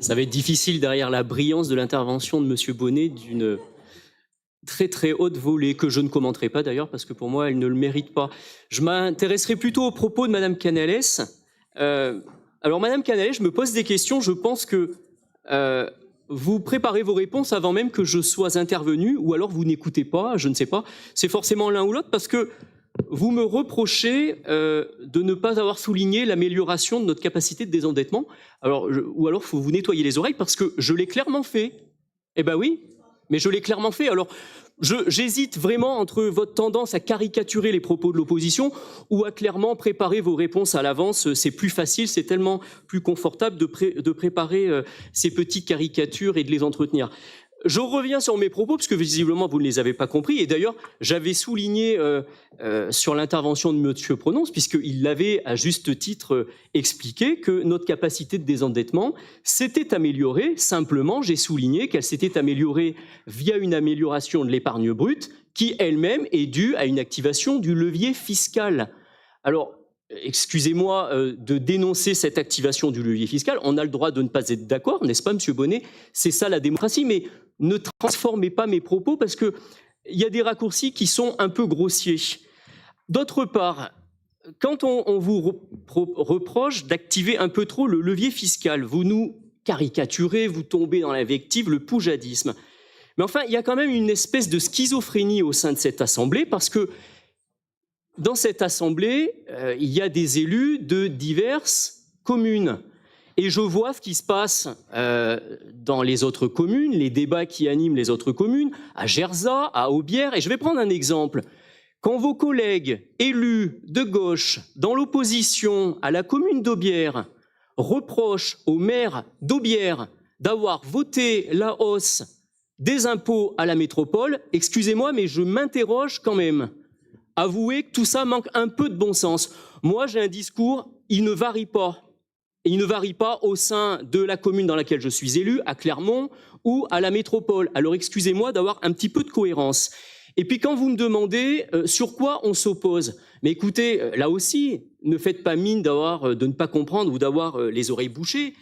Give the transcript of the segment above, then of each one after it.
Ça va être difficile derrière la brillance de l'intervention de Monsieur Bonnet d'une très très haute volée, que je ne commenterai pas d'ailleurs, parce que pour moi, elle ne le mérite pas. Je m'intéresserai plutôt aux propos de Madame Canales. Alors Madame Canales, je me pose des questions, je pense que vous préparez vos réponses avant même que je sois intervenu, ou alors vous n'écoutez pas, je ne sais pas. C'est forcément l'un ou l'autre, parce que vous me reprochez de ne pas avoir souligné l'amélioration de notre capacité de désendettement. Alors, ou alors, il faut vous nettoyer les oreilles parce que je l'ai clairement fait. Eh ben oui, mais je l'ai clairement fait. Alors, j'hésite vraiment entre votre tendance à caricaturer les propos de l'opposition ou à clairement préparer vos réponses à l'avance. C'est plus facile, c'est tellement plus confortable de préparer ces petites caricatures et de les entretenir. Je reviens sur mes propos, parce que visiblement, vous ne les avez pas compris. Et d'ailleurs, j'avais souligné sur l'intervention de M. Prononce, puisqu'il l'avait à juste titre expliqué, que notre capacité de désendettement s'était améliorée. Simplement, j'ai souligné qu'elle s'était améliorée via une amélioration de l'épargne brute, qui elle-même est due à une activation du levier fiscal. Alors, excusez-moi de dénoncer cette activation du levier fiscal. On a le droit de ne pas être d'accord, n'est-ce pas, Monsieur Bonnet? C'est ça la démocratie, mais ne transformez pas mes propos parce qu'il y a des raccourcis qui sont un peu grossiers. D'autre part, quand on vous reproche d'activer un peu trop le levier fiscal, vous nous caricaturez, vous tombez dans l'invective, le poujadisme. Mais enfin, il y a quand même une espèce de schizophrénie au sein de cette Assemblée parce que dans cette Assemblée, il y a des élus de diverses communes. Et je vois ce qui se passe dans les autres communes, les débats qui animent les autres communes, à Gerzat, à Aubière. Et je vais prendre un exemple. Quand vos collègues élus de gauche, dans l'opposition à la commune d'Aubière, reprochent au maire d'Aubière d'avoir voté la hausse des impôts à la métropole, excusez-moi, mais je m'interroge quand même. Avouez que tout ça manque un peu de bon sens. Moi, j'ai un discours, il ne varie pas. Et il ne varie pas au sein de la commune dans laquelle je suis élu, à Clermont ou à la métropole. Alors excusez-moi d'avoir un petit peu de cohérence. Et puis quand vous me demandez sur quoi on s'oppose, mais écoutez, là aussi, ne faites pas mine de ne pas comprendre ou d'avoir les oreilles bouchées.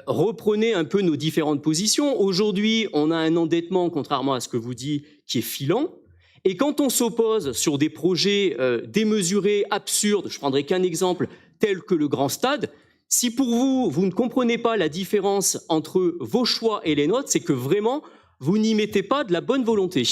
Reprenez un peu nos différentes positions. Aujourd'hui, on a un endettement, contrairement à ce que vous dites, qui est filant. Et quand on s'oppose sur des projets démesurés, absurdes, je prendrai qu'un exemple tel que le Grand Stade, si pour vous, vous ne comprenez pas la différence entre vos choix et les nôtres, c'est que vraiment, vous n'y mettez pas de la bonne volonté.